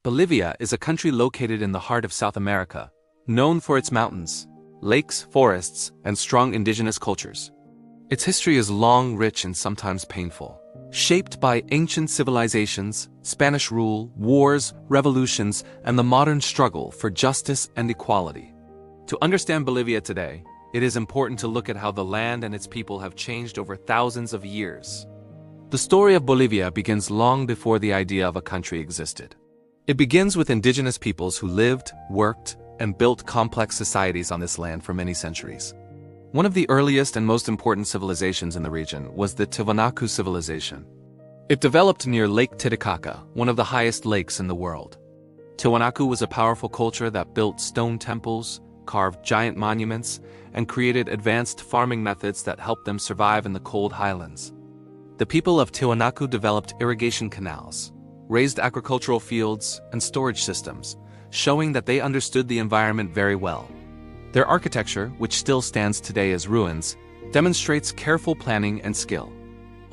Bolivia is a country located in the heart of South America, known for its mountains, lakes, forests, and strong indigenous cultures. Its history is long, rich, and sometimes painful, shaped by ancient civilizations, Spanish rule, wars, revolutions, and the modern struggle for justice and equality. To understand Bolivia today, it is important to look at how the land and its people have changed over thousands of years. The story of Bolivia begins long before the idea of a country existed. It begins with indigenous peoples who lived, worked, and built complex societies on this land for many centuries. One of the earliest and most important civilizations in the region was the Tiwanaku civilization. It developed near Lake Titicaca, one of the highest lakes in the world. Tiwanaku was a powerful culture that built stone temples, carved giant monuments, and created advanced farming methods that helped them survive in the cold highlands. The people of Tiwanaku developed irrigation canals, raised agricultural fields, and storage systems, showing that they understood the environment very well. Their architecture, which still stands today as ruins, demonstrates careful planning and skill.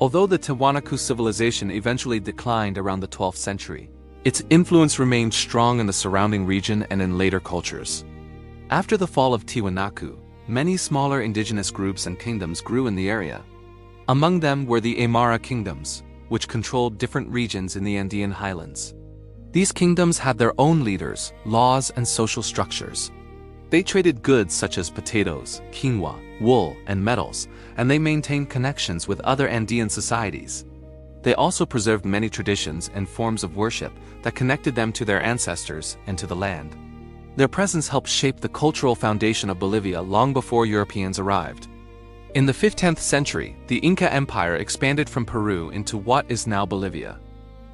Although the Tiwanaku civilization eventually declined around the 12th century, its influence remained strong in the surrounding region and in later cultures. After the fall of Tiwanaku, many smaller indigenous groups and kingdoms grew in the area. Among them were the Aymara kingdoms, which controlled different regions in the Andean highlands. These kingdoms had their own leaders, laws, and social structures. They traded goods such as potatoes, quinoa, wool, and metals, and they maintained connections with other Andean societies. They also preserved many traditions and forms of worship that connected them to their ancestors and to the land. Their presence helped shape the cultural foundation of Bolivia long before Europeans arrived. In the 15th century, the Inca Empire expanded from Peru into what is now Bolivia.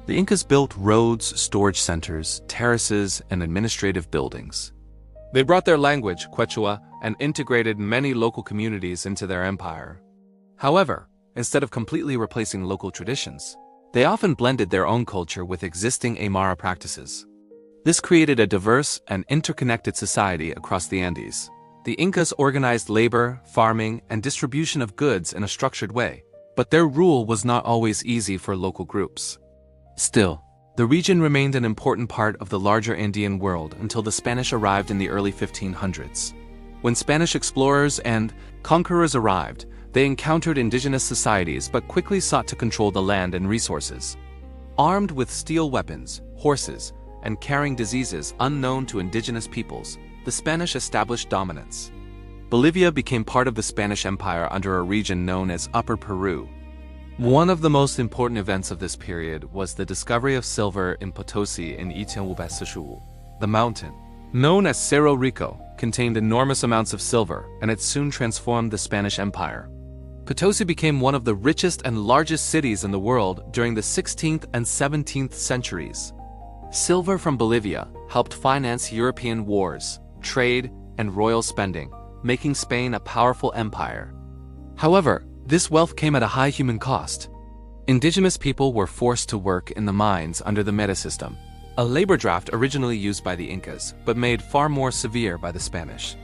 The Incas built roads, storage centers, terraces, and administrative buildings. They brought their language, Quechua, and integrated many local communities into their empire. However, instead of completely replacing local traditions, they often blended their own culture with existing Aymara practices. This created a diverse and interconnected society across the Andes. The Incas organized labor, farming, and distribution of goods in a structured way, but their rule was not always easy for local groups. Still, the region remained an important part of the larger Andean world until the Spanish arrived in the early 1500s. When Spanish explorers and conquerors arrived, they encountered indigenous societies but quickly sought to control the land and resources. Armed with steel weapons, horses, and carrying diseases unknown to indigenous peoples, the Spanish established dominance. Bolivia became part of the Spanish Empire under a region known as Upper Peru. One of the most important events of this period was the discovery of silver in Potosí in Itiwanaku. The mountain, known as Cerro Rico, contained enormous amounts of silver, and it soon transformed the Spanish Empire. Potosí became one of the richest and largest cities in the world during the 16th and 17th centuries. Silver from Bolivia helped finance European wars, trade, and royal spending, making Spain a powerful empire. However, this wealth came at a high human cost. Indigenous people were forced to work in the mines under the meta system, a labor draft originally used by the Incas, but made far more severe by the Spanish.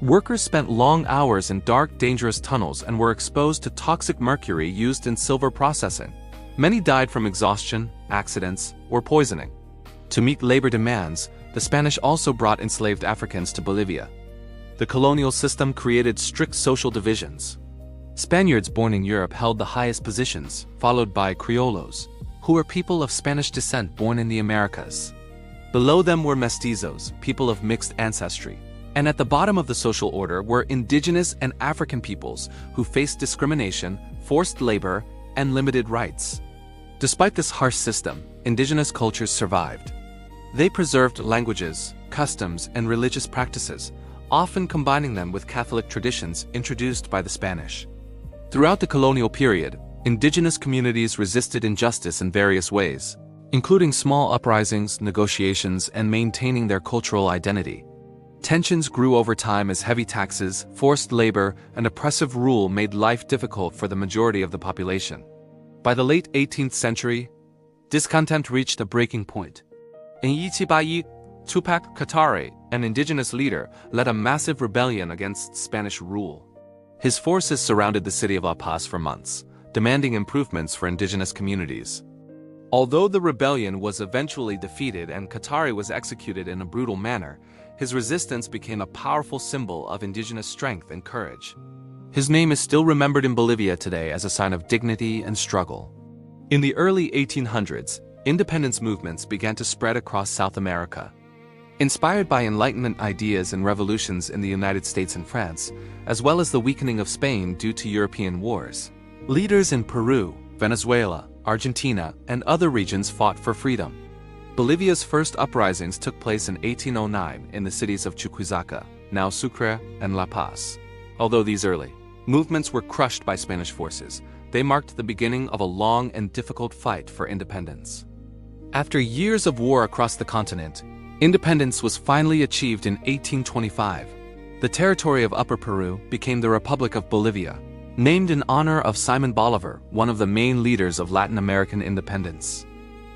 Workers spent long hours in dark, dangerous tunnels and were exposed to toxic mercury used in silver processing. Many died from exhaustion, accidents, or poisoning. To meet labor demands, the Spanish also brought enslaved Africans to Bolivia. The colonial system created strict social divisions. Spaniards born in Europe held the highest positions, followed by Criollos, who were people of Spanish descent born in the Americas. Below them were mestizos, people of mixed ancestry. And at the bottom of the social order were indigenous and African peoples who faced discrimination, forced labor, and limited rights. Despite this harsh system, indigenous cultures survived. They preserved languages, customs, and religious practices, often combining them with Catholic traditions introduced by the Spanish. Throughout the colonial period, indigenous communities resisted injustice in various ways, including small uprisings, negotiations, and maintaining their cultural identity. Tensions grew over time as heavy taxes, forced labor, and oppressive rule made life difficult for the majority of the population. By the late 18th century, discontent reached a breaking point. In 1881, Tupac Katare, an indigenous leader, led a massive rebellion against Spanish rule. His forces surrounded the city of La Paz for months, demanding improvements for indigenous communities. Although the rebellion was eventually defeated and Katari was executed in a brutal manner, his resistance became a powerful symbol of indigenous strength and courage. His name is still remembered in Bolivia today as a sign of dignity and struggle. In the early 1800s, independence movements began to spread across South America. Inspired by Enlightenment ideas and revolutions in the United States and France, as well as the weakening of Spain due to European wars, leaders in Peru, Venezuela, Argentina, and other regions fought for freedom. Bolivia's first uprisings took place in 1809 in the cities of Chuquisaca, now Sucre, and La Paz. Although these early movements were crushed by Spanish forces, they marked the beginning of a long and difficult fight for independence. After years of war across the continent, independence was finally achieved in 1825. The territory of Upper Peru became the Republic of Bolivia, named in honor of Simon Bolivar, one of the main leaders of Latin American independence.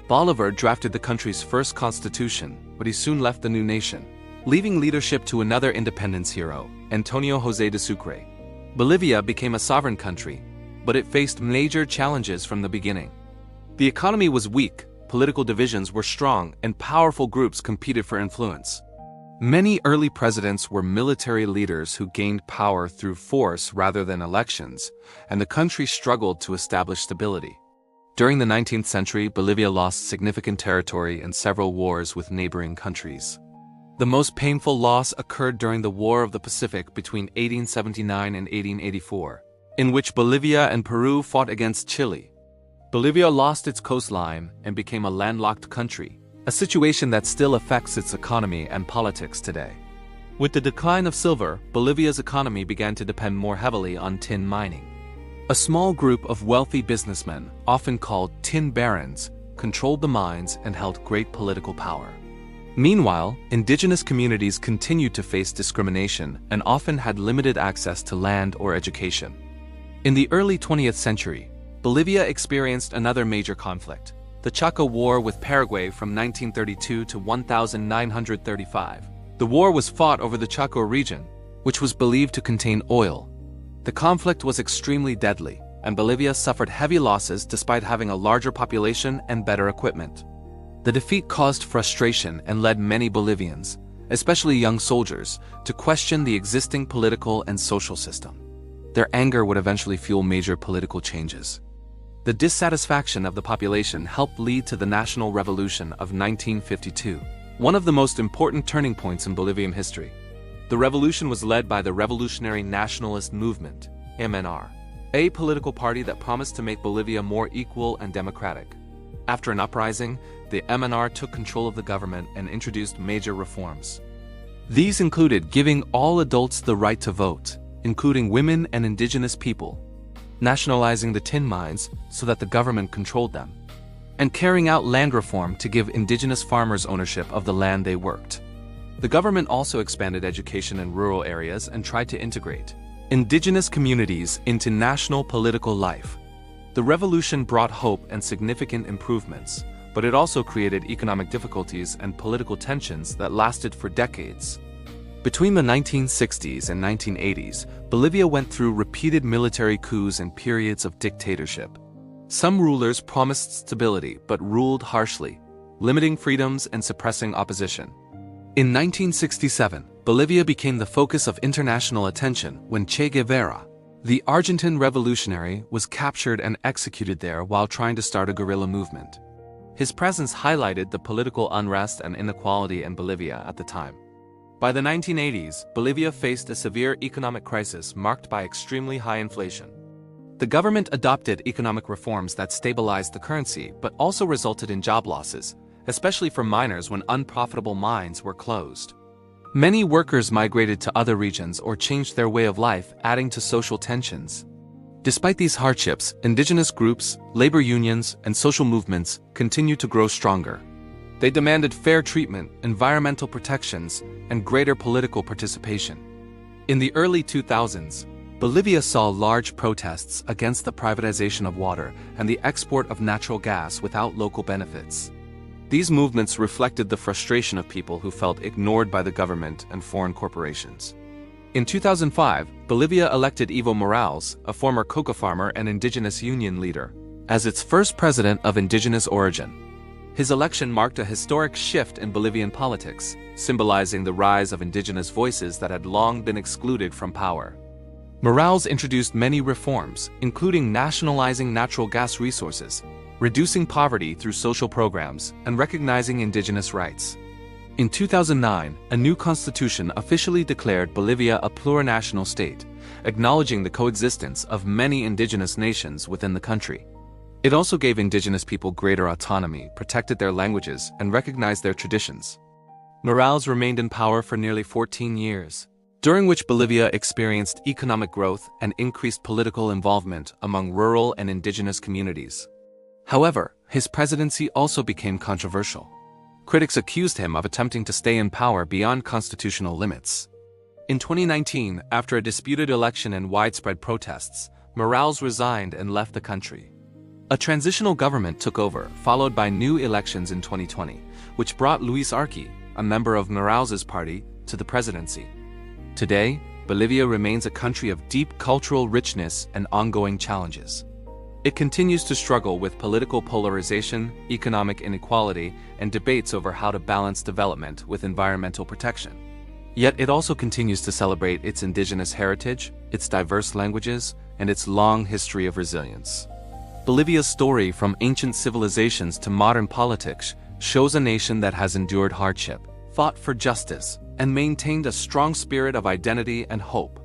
Bolivar drafted the country's first constitution, but he soon left the new nation, leaving leadership to another independence hero, Antonio José de Sucre. Bolivia became a sovereign country, but it faced major challenges from the beginning. The economy was weak, political divisions were strong, and powerful groups competed for influence. Many early presidents were military leaders who gained power through force rather than elections, and the country struggled to establish stability. During the 19th century, Bolivia lost significant territory in several wars with neighboring countries. The most painful loss occurred during the War of the Pacific between 1879 and 1884, in which Bolivia and Peru fought against Chile. Bolivia lost its coastline and became a landlocked country, a situation that still affects its economy and politics today. With the decline of silver, Bolivia's economy began to depend more heavily on tin mining. A small group of wealthy businessmen, often called tin barons, controlled the mines and held great political power. Meanwhile, indigenous communities continued to face discrimination and often had limited access to land or education. In the early 20th century, Bolivia experienced another major conflict, the Chaco War with Paraguay from 1932 to 1935. The war was fought over the Chaco region, which was believed to contain oil. The conflict was extremely deadly, and Bolivia suffered heavy losses despite having a larger population and better equipment. The defeat caused frustration and led many Bolivians, especially young soldiers, to question the existing political and social system. Their anger would eventually fuel major political changes. The dissatisfaction of the population helped lead to the National Revolution of 1952, one of the most important turning points in Bolivian history. The revolution was led by the Revolutionary Nationalist Movement, MNR, a political party that promised to make Bolivia more equal and democratic. After an uprising, the MNR took control of the government and introduced major reforms. These included giving all adults the right to vote, including women and indigenous people, nationalizing the tin mines so that the government controlled them, and carrying out land reform to give indigenous farmers ownership of the land they worked. The government also expanded education in rural areas and tried to integrate indigenous communities into national political life. The revolution brought hope and significant improvements, but it also created economic difficulties and political tensions that lasted for decades. Between the 1960s and 1980s, Bolivia went through repeated military coups and periods of dictatorship. Some rulers promised stability but ruled harshly, limiting freedoms and suppressing opposition. In 1967, Bolivia became the focus of international attention when Che Guevara, the Argentine revolutionary, was captured and executed there while trying to start a guerrilla movement. His presence highlighted the political unrest and inequality in Bolivia at the time. By the 1980s, Bolivia faced a severe economic crisis marked by extremely high inflation. The government adopted economic reforms that stabilized the currency but also resulted in job losses, especially for miners when unprofitable mines were closed. Many workers migrated to other regions or changed their way of life, adding to social tensions. Despite these hardships, indigenous groups, labor unions, and social movements continued to grow stronger. They demanded fair treatment, environmental protections, and greater political participation. In the early 2000s, Bolivia saw large protests against the privatization of water and the export of natural gas without local benefits. These movements reflected the frustration of people who felt ignored by the government and foreign corporations. In 2005, Bolivia elected Evo Morales, a former coca farmer and indigenous union leader, as its first president of indigenous origin. His election marked a historic shift in Bolivian politics, symbolizing the rise of indigenous voices that had long been excluded from power. Morales introduced many reforms, including nationalizing natural gas resources, reducing poverty through social programs, and recognizing indigenous rights. In 2009, a new constitution officially declared Bolivia a plurinational state, acknowledging the coexistence of many indigenous nations within the country. It also gave indigenous people greater autonomy, protected their languages, and recognized their traditions. Morales remained in power for nearly 14 years, during which Bolivia experienced economic growth and increased political involvement among rural and indigenous communities. However, his presidency also became controversial. Critics accused him of attempting to stay in power beyond constitutional limits. In 2019, after a disputed election and widespread protests, Morales resigned and left the country. A transitional government took over, followed by new elections in 2020, which brought Luis Arce, a member of Morales's party, to the presidency. Today, Bolivia remains a country of deep cultural richness and ongoing challenges. It continues to struggle with political polarization, economic inequality, and debates over how to balance development with environmental protection. Yet it also continues to celebrate its indigenous heritage, its diverse languages, and its long history of resilience. Bolivia's story from ancient civilizations to modern politics shows a nation that has endured hardship, fought for justice, and maintained a strong spirit of identity and hope.